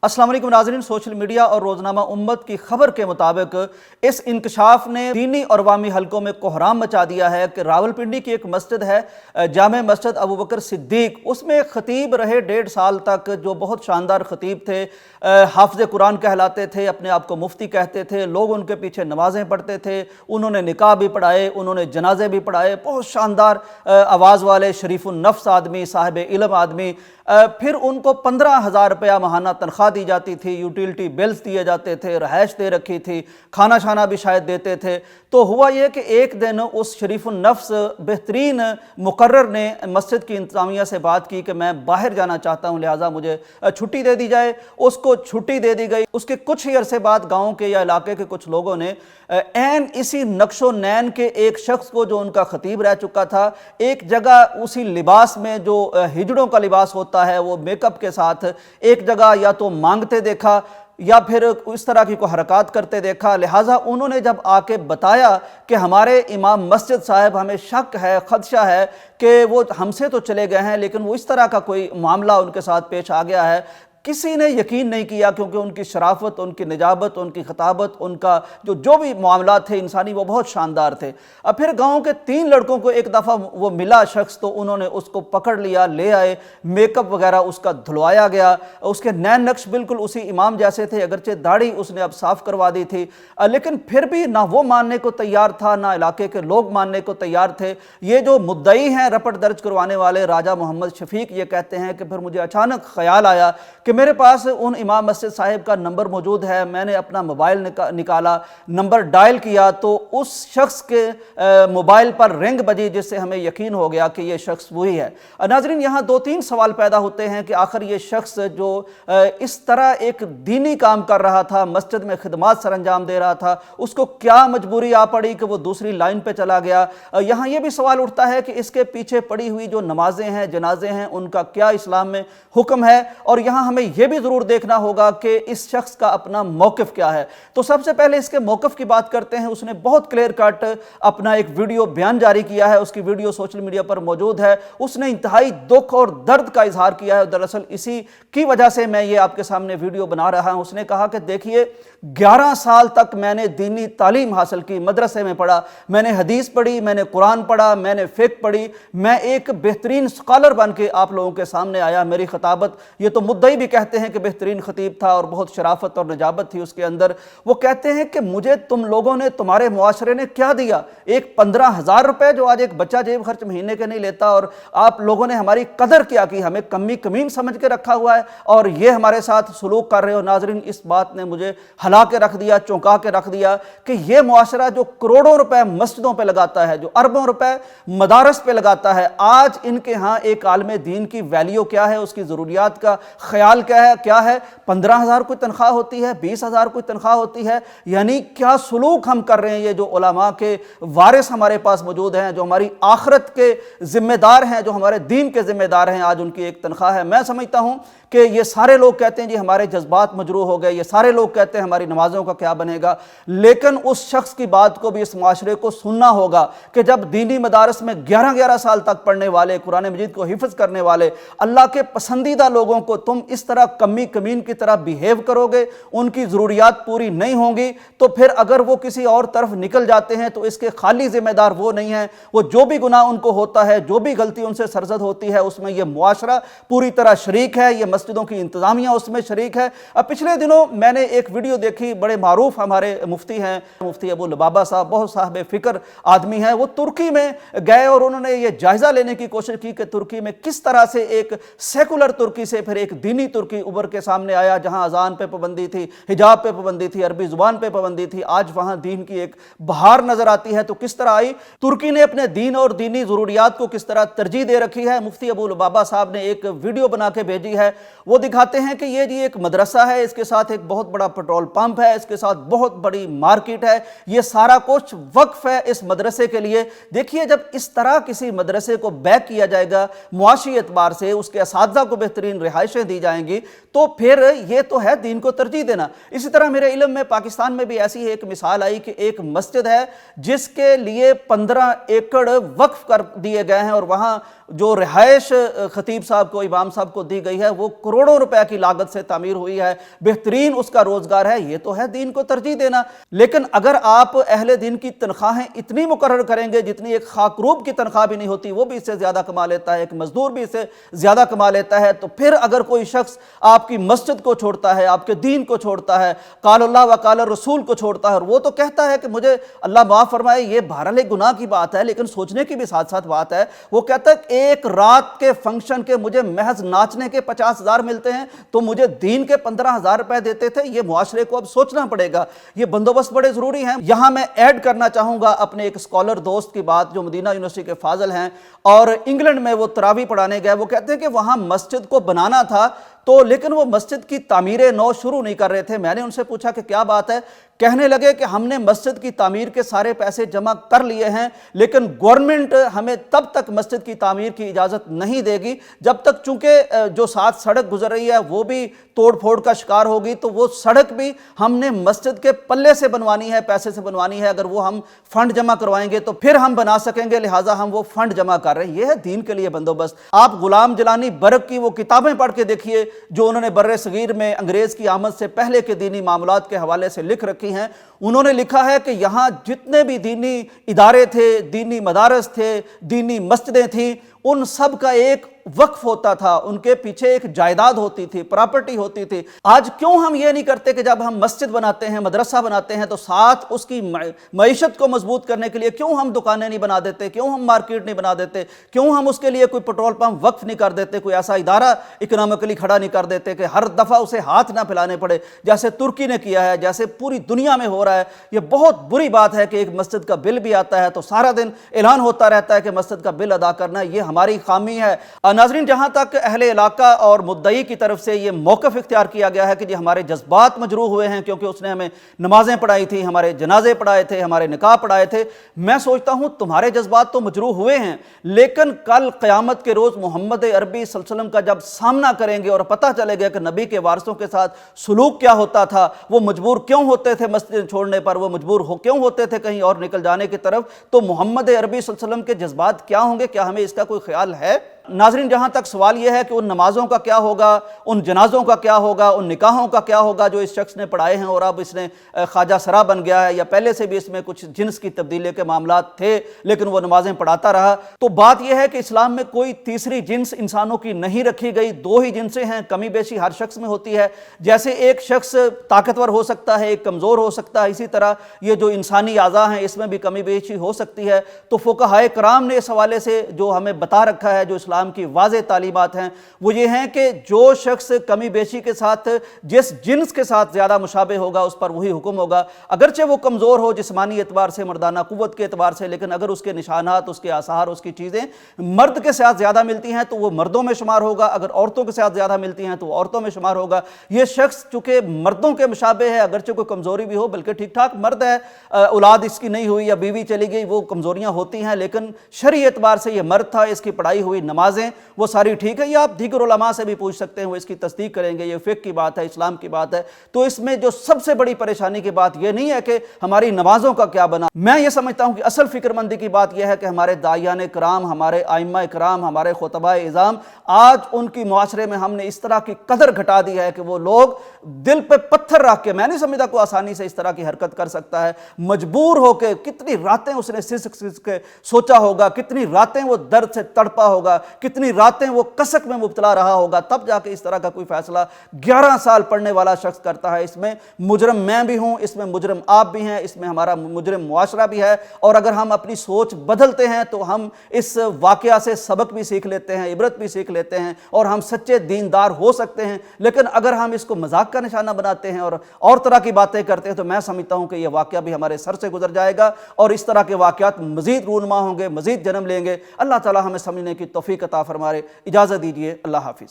अस्सलाम वालेकुम नाज़रीन, सोशल मीडिया और रोज़नामा उम्मत की खबर के मुताबिक इस इंकशाफ ने दीनी और अवामी हलकों में कोहराम मचा दिया है कि रावलपिंडी की एक मस्जिद है जामे मस्जिद अबू बकर सिद्दीक, उसमें एक खतीब रहे 1.5 साल तक, जो बहुत शानदार खतीब थे, हाफ़िज़ कुरान कहलाते थे, अपने आप को मुफ्ती कहते थे, लोग उनके पीछे नमाज़ें पढ़ते थे, उन्होंने निकाह भी पढ़ाए, उन्होंने जनाजे भी पढ़ाए, बहुत शानदार आवाज़ वाले शरीफुन नफ्स आदमी, साहिब इल्म आदमी। फिर उनको 15,000 रुपया माहाना तनख्वाह दी जाती थी, यूटिलिटी बिल्स दिए जाते थे, रहायश दे रखी थी, खाना शाना भी शायद देते थे। तो हुआ ये कि एक दिन उस शरीफुन नफ्स बेहतरीन मुकर्रर ने मस्जिद की इंतज़ामिया से बात की कि मैं बाहर जाना चाहता हूँ, लिहाजा मुझे छुट्टी दे दी जाए। उसको छुट्टी दे दी गई। उसके कुछ ही अरसे बाद गाँव के या इलाके के कुछ लोगों ने ऐन इसी नक्शो नैन के एक शख्स को, जो उनका खतीब रह चुका था, एक जगह उसी लिबास में जो हिजड़ों का लिबास होता है, वो मेकअप के साथ एक जगह या तो मांगते देखा या फिर इस तरह की कोई हरकत करते देखा। लिहाजा उन्होंने जब आके बताया कि हमारे इमाम मस्जिद साहब, हमें शक है, खदशा है कि वो हमसे तो चले गए हैं, लेकिन वो इस तरह का कोई मामला उनके साथ पेश आ गया है। किसी ने यकीन नहीं किया, क्योंकि उनकी शराफत, उनकी निजाबत, उनकी खताबत, उनका जो भी मामला थे इंसानी, वो बहुत शानदार थे। अब फिर गांव के 3 लड़कों को एक दफ़ा वो मिला शख्स, तो उन्होंने उसको पकड़ लिया, ले आए, मेकअप वगैरह उसका धुलवाया गया, उसके नैन नक्श बिल्कुल उसी इमाम जैसे थे, अगरचे दाढ़ी उसने अब साफ़ करवा दी थी, लेकिन फिर भी ना वो मानने को तैयार था, ना इलाके के लोग मानने को तैयार थे। ये जो मुद्दई हैं रपट दर्ज करवाने वाले राजा मोहम्मद शफीक, ये कहते हैं कि फिर मुझे अचानक ख्याल आया कि मेरे पास उन इमाम मस्जिद साहिब का नंबर मौजूद है। मैंने अपना मोबाइल निकाला, नंबर डायल किया, तो उस शख्स के मोबाइल पर रिंग बजी, जिससे हमें यकीन हो गया कि ये शख्स वही है। नाजरीन, यहाँ 2-3 सवाल पैदा होते हैं कि आखिर ये शख्स जो इस तरह एक दीनी काम कर रहा था, मस्जिद में खिदमत सर अंजाम दे रहा था, उसको क्या मजबूरी आ पड़ी कि वो दूसरी लाइन पे चला गया। यहाँ ये भी सवाल उठता है कि इसके पीछे पड़ी हुई जो नमाजें हैं, जनाजे हैं, उनका क्या इस्लाम में हुक्म है, और यहाँ हमें यह भी जरूर देखना होगा कि इस शख्स का अपना मौक़िफ़ क्या है। तो सबसे पहले इसके मौक़िफ़ की बात करते हैं। उसने बहुत क्लियर कट अपना एक वीडियो बयान जारी किया है, उसकी वीडियो सोशल मीडिया पर मौजूद है। उसने इंतहाई दुख और दर्द का इजहार किया है, दरअसल इसी की वजह से मैं ये आपके सामने वीडियो बना रहा हूँ। उसने कहा कि देखिए, 11 साल तक मैंने दीनी तालीम हासिल की, मदरसे में पढ़ा, मैंने हदीस पढ़ी, मैंने कुरान पढ़ा, मैंने फ़िक़्ह पढ़ी, मैं एक बेहतरीन स्कॉलर बन के आप लोगों के सामने आया। मेरी खताबत, ये तो मुद्दई भी कहते हैं कि बेहतरीन खतीब था और बहुत शराफत और निजाबत थी उसके अंदर। वो कहते हैं कि मुझे तुम लोगों ने, तुम्हारे मुआशरे ने क्या दिया? एक 15,000 रुपए जो आज एक बच्चा जेब खर्च महीने के नहीं लेता, और आप लोगों ने हमारी कदर क्या की, हमें कमी कमीन समझ के रखा हुआ है, और ये हमारे साथ सलूक कर रहे हो। नाजरीन, इस बात ने मुझे हिला के रख दिया, चौंका के रख दिया कि ये मुआशरा जो करोड़ों रुपए मस्जिदों पे लगाता है, जो अरबों रुपए मदारस पे लगाता है, आज इनके यहाँ एक आलिम दीन की वैल्यू क्या है, उसकी ज़रूरियात का ख्याल क्या है? 15,000 कोई तनख्वाह होती है, 20,000 कोई तनख्वाह होती है? यानी क्या सलूक हम कर रहे हैं? ये जो उलमा के वारिस हमारे पास मौजूद हैं, जो हमारी आखिरत के जिम्मेदार हैं, जो हमारे दीन के जिम्मेदार हैं, आज उनकी एक तनख्वाह है। मैं समझता हूँ कि ये सारे लोग कहते हैं जी हमारे जज्बात मजरूह हो गए, ये सारे लोग कहते हैं हमारी नमाजों का क्या बनेगा, लेकिन उस शख्स की बात को भी इस माशरे को सुनना होगा कि जब दीनी मदारस में 11-11 साल तक पढ़ने वाले, कुरान मजीद को हिफ्ज़ करने वाले, अल्लाह के पसंदीदा लोगों को तुम इस तरह कमी कमीन की तरह बिहेव करोगे, उनकी ज़रूरियात पूरी नहीं होंगी, तो फिर अगर वो किसी और तरफ निकल जाते हैं तो इसके खाली जिम्मेदार वो नहीं हैं। वो जो भी गुनाह उनको होता है, जो भी गलती उनसे सरजद होती है, उसमें ये मुआशरा पूरी तरह शरीक है, ये मस्जिदों की इंतज़ामिया उसमें शरीक है। अब पिछले दिनों मैंने एक वीडियो देखी, बड़े मारूफ हमारे मुफ्ती हैं, मुफ्ती अबू लबाबा साहब, बहुत साहिब फ़िक्र आदमी हैं। वो तुर्की में गए और उन्होंने ये जायज़ा लेने की कोशिश की कि तुर्की में किस तरह से एक सेकुलर तुर्की से फिर एक दीनी तुर्की उभर के सामने आया, जहां अजान पे पाबंदी थी, हिजाब पे पाबंदी थी, अरबी जुबान पे पाबंदी थी। आज वहां दीन की एक बहार नजर आती है। तो किस तरह आई? तुर्की ने अपने दीन और दीनी ज़रूरियात को किस तरह तरजीह दे रखी है। मुफ्ती अबू लबाबा साहब ने एक वीडियो बना के भेजी है। वो दिखाते हैं कि ये जी एक मदरसा है, इसके साथ एक बहुत बड़ा पेट्रोल पंप है, इसके साथ बहुत बड़ी मार्केट है, ये सारा कुछ वक्फ है इस मदरसे के लिए। देखिए, जब इस तरह किसी मदरसे को बैक किया जाएगा, मुआशी एतबार से उसके असातिज़ा को बेहतरीन रिहाइशें दी जाएंगी, तो फिर ये तो है दीन को तरजीह देना। इसी तरह मेरे इल्म में पाकिस्तान में भी ऐसी एक मिसाल आई कि एक मस्जिद है जिसके लिए 15 एकड़ वक्फ कर दिए गए हैं, और वहाँ जो रिहाइश खतीब साहब को, इमाम साहब को दी गई है वो करोड़ों रुपए की लागत से तामीर हुई है, बेहतरीन उसका रोजगार है। ये तो है दीन को तरजीह देना। लेकिन अगर आप अहले दीन की तनख्वाहें इतनी मुकर्रर करेंगे जितनी एक खाकरूब की तनख्वाह भी नहीं होती, वो भी इससे ज्यादा कमा लेता है, एक मजदूर भी इससे ज्यादा कमा लेता है, तो फिर अगर कोई शख्स आपकी मस्जिद को छोड़ता है, आपके दीन को छोड़ता है, काल अल्लाह व काल रसूल को छोड़ता है, और वो तो कहता है कि मुझे अल्लाह माफ़ फरमाए, ये बहरहाल गुनाह की बात है लेकिन सोचने की भी साथ साथ बात है। वो कहता है एक रात के फंक्शन के मुझे महज नाचने के 50,000 मिलते हैं तो मुझे दीन के 15,000 रुपए देते थे। ये मुआशरे को अब सोचना पड़ेगा, ये बंदोबस्त बड़े जरूरी हैं। यहां मैं ऐड करना चाहूंगा अपने एक स्कॉलर दोस्त की बात जो मदीना यूनिवर्सिटी के फाजिल हैं और इंग्लैंड में वो तरावी पढ़ाने गए। वो कहते हैं कि वहां मस्जिद को बनाना था तो लेकिन वो मस्जिद की तामीर नौ शुरू नहीं कर रहे थे। मैंने उनसे पूछा कि क्या बात है, कहने लगे कि हमने मस्जिद की तामीर के सारे पैसे जमा कर लिए हैं लेकिन गवर्नमेंट हमें तब तक मस्जिद की तामीर की इजाज़त नहीं देगी जब तक, चूंकि जो साथ सड़क गुजर रही है वो भी तोड़ फोड़ का शिकार होगी, तो वो सड़क भी हमने मस्जिद के पल्ले से बनवानी है, पैसे से बनवानी है। अगर वो हम फंड जमा करवाएंगे तो फिर हम बना सकेंगे, लिहाजा हम वो फंड जमा कर रहे हैं। ये है दीन के लिए बंदोबस्त। आप गुलाम जलानी बर्क की वो किताबें पढ़ के देखिए जो उन्होंने बर्रे सगीर में अंग्रेज की आमद से पहले के दीनी मामलात के हवाले से लिख रखी हैं। उन्होंने लिखा है कि यहाँ जितने भी दीनी इदारे थे, दीनी मदारस थे, दीनी मस्जिदें थी, उन सब का एक वक्फ होता था, उनके पीछे एक जायदाद होती थी, प्रॉपर्टी होती थी। आज क्यों हम ये नहीं करते कि जब हम मस्जिद बनाते हैं, मदरसा बनाते हैं तो साथ उसकी मईशत को मजबूत करने के लिए क्यों हम दुकानें नहीं बना देते, क्यों हम मार्केट नहीं बना देते, क्यों हम उसके लिए कोई पेट्रोल पंप वक्फ नहीं कर देते, कोई ऐसा इदारा इकोनॉमिकली खड़ा नहीं कर देते कि हर दफ़ा उसे हाथ ना फैलाने पड़े जैसे तुर्की ने किया है, जैसे पूरी दुनिया में हो रहा है। ये बहुत बुरी बात है कि एक मस्जिद का बिल भी आता है तो सारा दिन ऐलान होता रहता है कि मस्जिद का बिल अदा करना, ये हमारी खामी है। नाज़रीन, जहां तक अहले इलाका और मुद्दई की तरफ से ये मौक़िफ़ इख्तियार किया गया है कि जी हमारे जज्बात मजरूह हुए हैं क्योंकि उसने हमें नमाजें पढ़ाई थी, हमारे जनाजे पढ़ाए थे, हमारे निकाह पढ़ाए थे, मैं सोचता हूं तुम्हारे जज्बात तो मजरूह हुए हैं लेकिन कल क़यामत के रोज़ मोहम्मद अरबी सल्लल्लाहु अलैहि वसल्लम का जब सामना करेंगे और पता चलेगा कि नबी के वारसों के साथ सुलूक क्या होता था, वो मजबूर क्यों होते थे मस्जिद छोड़ने पर, वो मजबूर क्यों होते थे कहीं और निकल जाने की तरफ, तो मोहम्मद अरबी सल्लल्लाहु अलैहि वसल्लम के जज्बात क्या होंगे? क्या हमें इसका कोई ख्याल है? नाज़रीन, जहां तक सवाल यह है कि उन नमाजों का क्या होगा, उन जनाजों का क्या होगा, उन निकाहों का क्या होगा जो इस शख्स ने पढ़ाए हैं और अब इसने ख्वाजा सरा बन गया है, या पहले से भी इसमें कुछ जिन्स की तब्दीली के मामलात थे लेकिन वो नमाजें पढ़ाता रहा, तो बात यह है कि इस्लाम में कोई तीसरी जिन्स इंसानों की नहीं रखी गई। दो ही जिनसें हैं, कमी बेशी हर शख्स में होती है। जैसे एक शख्स ताकतवर हो सकता है, एक कमज़ोर हो सकता है, इसी तरह ये जो इंसानी आज़ा हैं इसमें भी कमी बेशी हो सकती है। तो फ़ुक़हा कराम ने इस हवाले से जो हमें बता रखा है, जो इस्लाम की वाज़े तालीमात हैं, वो ये हैं कि जो शख्स कमी बेशी के साथ जिस जिन्स के साथ ज़्यादा मुशाबे होगा उस पर वही हुक्म होगा, अगरचे वो कमज़ोर हो जिस्मानी एतबार से, मर्दाना कुव्वत के एतबार से, लेकिन अगर उसके निशानात, उसके आसार, उसकी चीज़ें मर्द के साथ ज़्यादा मिलती हैं तो वो मर्दों में शुमार होगा, अगर औरतों के साथ ज़्यादा मिलती हैं तो वो औरतों में शुमार होगा। ये शख्स चूँकि मर्दों के मुशाबे है, अगरचे कोई कमज़ोरी भी हो, बल्कि ठीक ठाक मर्द है, औलाद इसकी नहीं हुई या बीवी चली गई, वो कमज़ोरियाँ होती हैं, लेकिन शरई एतबार से ये मर्द था, इसकी पढ़ाई हुई नमाजें वो सारी ठीक है। ये आप दीगर उलमा से भी पूछ सकते हैं, वो इसकी तस्दीक करेंगे, ये फ़िक़्ह की बात है, इस्लाम की बात है। तो इसमें जो सबसे बड़ी परेशानी की बात ये नहीं है कि हमारी नमाजों का क्या बना। मैं ये समझता हूँ कि असल फ़िक्रमंदी की बात यह है कि हमारे दायान कराम, हमारे आइम्मा कराम, हमारे खुतबाए इज़ाम, आज उनकी मुआशरे में हमने इस तरह की कदर घटा दी है कि वो लोग दिल पे पत्थर रख के, मैं नहीं समझता कोई आसानी से इस तरह की हरकत कर सकता है, मजबूर होकर कितनी रातें उसने सिसक के सोचा होगा, कितनी रातें वो दर्द से तड़पा होगा, कितनी रातें वो कसक में मुब्तला रहा होगा, तब जाके इस तरह का कोई फैसला 11 साल पढ़ने वाला शख्स करता है। इसमें मुजरम मैं भी हूं, इसमें मुजरम आप भी हैं, इसमें हमारा मुजरम मुआशरा भी है। और अगर हम अपनी सोच बदलते हैं तो हम इस वाकया से सबक भी सीख लेते हैं, इबरत भी सीख लेते हैं और हम सच्चे दीनदार हो सकते हैं। लेकिन अगर हम इसको मजाक का निशाना बनाते हैं और तरह की बातें करते हैं तो मैं समझता हूं कि यह वाकया भी हमारे सर से गुजर जाएगा और इस तरह के वाकयात मजीद रूनमा होंगे, मजीद जन्म लेंगे। अल्लाह ताला हमें समझने की तौफीक अता फरमाए। इजाज़त दीजिए, अल्लाह हाफिज़।